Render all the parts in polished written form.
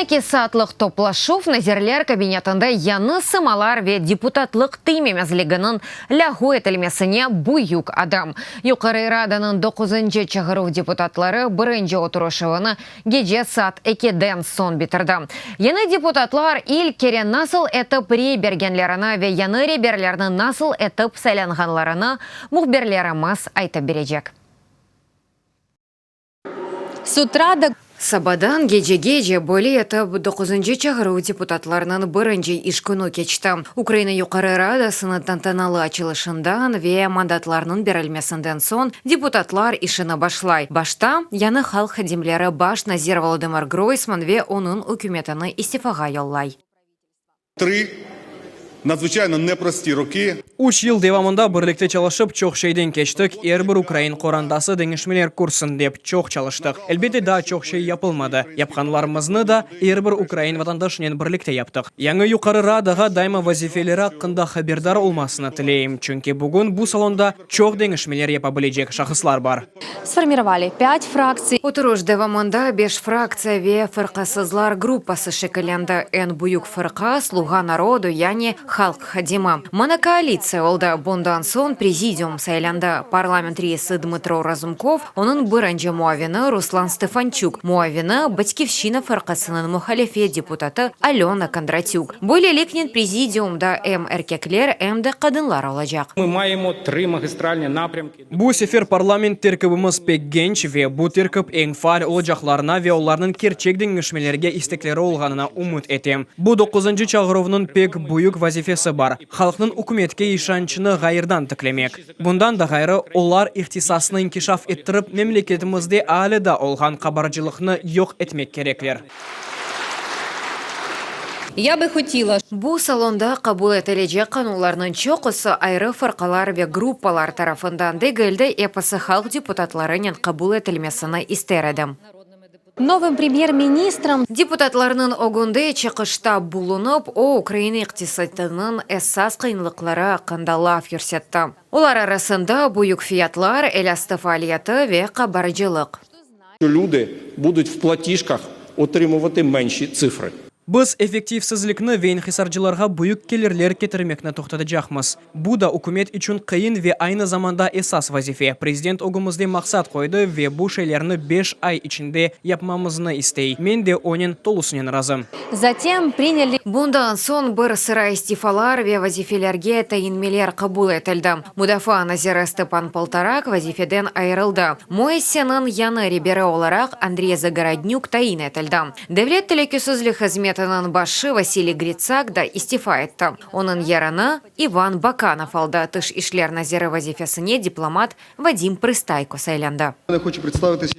12 саатлық топлашув назерлер кабинетында яны сымалар ве депутатлық тыймемезлігінің лягу етілмесіне бұйюк адам. Юқары Раданың 9-шы чығыру депутатлары бірінші отырышывыны геже саат 2-ден сон бітірді. Яны депутатлар ил керен насыл етіп рейбергенлеріні ве яны рейберлерінің насыл етіп сайланғанларыны мұхберлеріміз айта бережек. С утра до... Сабадан геже более етіп 9-шы чығыру депутатларының бірінші ішкіну кечті. Украина Юқары Радасыны тантаналы ачылышындан ве мандатларының берілмесінден сон депутатлар ішіні башлай. Башта яны халық хадимлері баш Назир Володимир Гройсман ве оның үкіметіні истифаға йоллай. 3 надзвичайно непрості роки. 3 ел девамында бірлікте çalışып, чоқ шейден кештік, әрбір Украин қорандасы деңішмелер курсын деп чоқ çalışтық. Әлбетте да чоқ шей япылмады. Япқанларымызны да әрбір Украин ватандашымен бірлікте яптық. Яңы Юқары Радаға дайма вазифелері қында хабердар олмасыны тілейім. Чүнке бүгін бұл салонда чоқ деңішмелер япабілежек шақыслар бар. Сформировали 5 фракций. Отыруш девамында 5 фракция ве фырқасызлар группасы шекеленді. Эн буюк фырқа слуга народу, яне халық хадима. Мана коалиция олда бундан сон президиум сайланды. Парламент рейсы Дмитро Разумков, оның бірінші муавины Руслан Стефанчук, муавины Батькивщина фырқасының мухалифе депутаты Алена Кондратюк. Более лекнен президиумда эм эркеклер, эм де қадынлар олажақ. Ми маємо 3 магістральні напрямки. Бұл сефер парламент теркібіміз пек генч ве бұл теркіп ең фар олжақларына ве оларының керчегдің үшмелерге истеклері олғанына умыт етем. Бұл 9-шы чағыровның пек бұйық вазифесі бар. Халқының үкіметке ишанчыны ғайырдан тіклемек. Бұндан да ғайры олар ихтисасыны инкишаф еттіріп, мемлекетімізде әлі да олған қабаржылықны йоқ етмек кереклер. Я бы хотела... Бұл салонда қабыл етілеже қануларының чоқысы айры фарқалар ве группалар тарафындан дегілді эпасы халық депутатларының қабыл етілмесіні истередім. Новым премьер-министром... Депутатларының огунды чықышта булынып, о Украина иқтисатының эссас қиынлықлары қандалав юрсетті. Олар арасында бұйық фиятлар, элясты фаалияты ве қабаржылық. Люди будуть в платіжках отримувати менші цифри. Біз эффективсізлікні ве инхисаржыларға бұйық келерлер кетірмекні тоқтады жақмыз. Бұ да үкімет үшін қиын ве айны заманда эсас вазифе. Президент оғымызде мақсат қойды ве бұ шейлеріні 5 ай ішінде yapmamızны істей. Мен де оның толысынен разым. Затем приняли... Бұндан сон бір сыра истифалар ве вазифелерге тайынмелер қабыл етілді. Мудафа Назира Степан Полторак вазифеден айырылды. Моэссенің яны ребері оларақ Андрей Загороднюк тайын етілді. Девлет телекөсізлі хызметінің башы Василий Грицак да истифа етті. Оның яраны Иван Баканов алды. Тыш ишлер Назира вазифесіне дипломат Вадим Пристайко сайланды.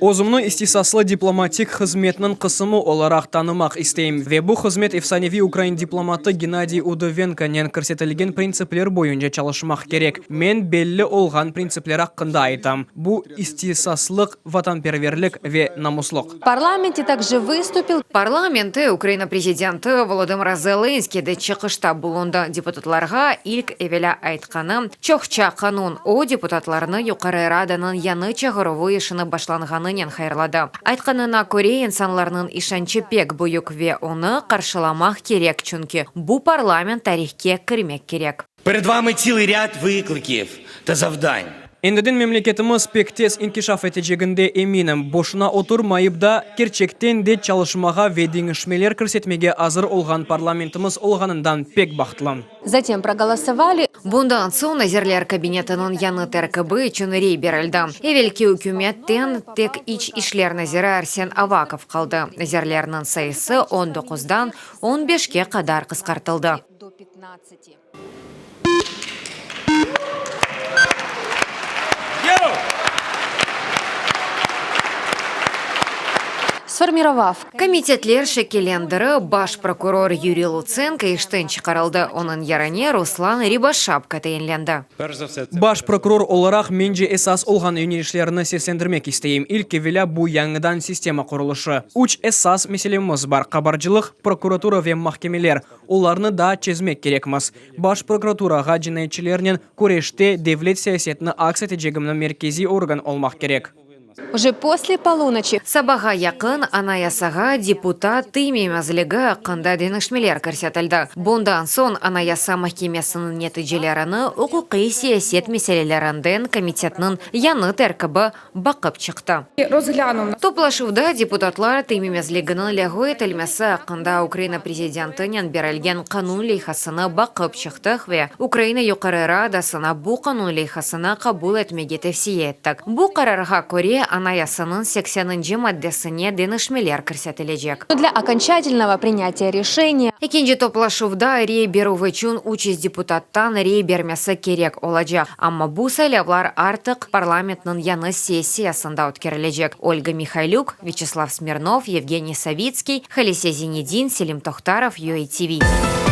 Озымны истисаслы дипломатик хызметінің қысымы оларақ танымақ істейм. Ве бұ хызмет эфсаневи Украин дипломаты Геннадий Удовенконен көрсетілген принциплер бойынша çalışмақ керек. Мен белі олған принциплер ақында айтам. Бұ истисаслық, ватанперверлік ве намуслық. В парламенте также выступил... Парламенты Украина президенті Володимир Зеленский де чықышта бұлынды депутатларға илк евеля айтқаны. Чоқча қанун о депутатларыны Юқары Раданың яны чағыровы ешіні башланғанын хайырлады. Айтқанына көре инсанларының ишанчы пек бұйық ве оны қаршыламақ керек, чүнки бұ парламент тарихке кірмек керек. Перед вами цілий ряд викликів та завдань. Ендіден мемлекетіміз пектес инкишаф етежегінде еминім. Бошына отырмайыпда керчектен де çalışmaға ведеңішмелер көрсетмеге азыр олған парламентіміз олғанындан пек бақтылым. Затем проголосовали... Бұндан сон Назерлер кабинетінің яны тәркібі чүнірей берілді. Евелке үкіметтен тек іч ішлер Назира Арсен Аваков қалды. Назерлерінің сайысы 19-дан 15-ке қадар қысқартылды. До 15. Сформировав. Комитетлер шекелендері баш прокурор Юрий Луценко иштен чықарылды. Оның яране Руслан Рибашап катайынленді. Баш прокурор оларақ менже эсас олған юнеришлеріні сесендірмек істейім. Илке веля бұ яңыдан система құрылышы. Уч эсас меселеміз бар. Қабаржылық, прокуратура ве махкемелер. Оларны да чезмек керекміз. Баш прокуратураға жинайчылерінен көреште девлет саясетіні акс етежегімні меркези орган олмақ керек. Уже после полуночи Сабаға яқын анаясаға депутат тыймемәзлігі қында денішмелер көрсетілді. Бұндан сон анаяса махкемесінің нәтижелеріні ұқуқи саясет мәселелерінден комитетінің яны тәркібі бақып шықты. Топлашывда депутатлар тыймемәзлігінің ләғу етілмесі қында Украина президентінен берілген қанун лейхасыны бақып шықтық ве Украина юқары радасына бұ қанун лейхасыны қабул етмеге тәвсие еттік. Бұ қарарға көре анаясының 80-нче маддесіне денішмелер көрсетілежек. для окончательного принятия решения Екенже топлашувда рей беру вычун участь депутаттан рей бермесі керек олажак. Амма бұ сайлаулар артық парламентның яны сессиясында өткерілежек. Ольга Михайлюк, Вячеслав Смирнов, Евгений Савицкий, Халисе Зинедин, Селим Тохтаров, ЮАТВ.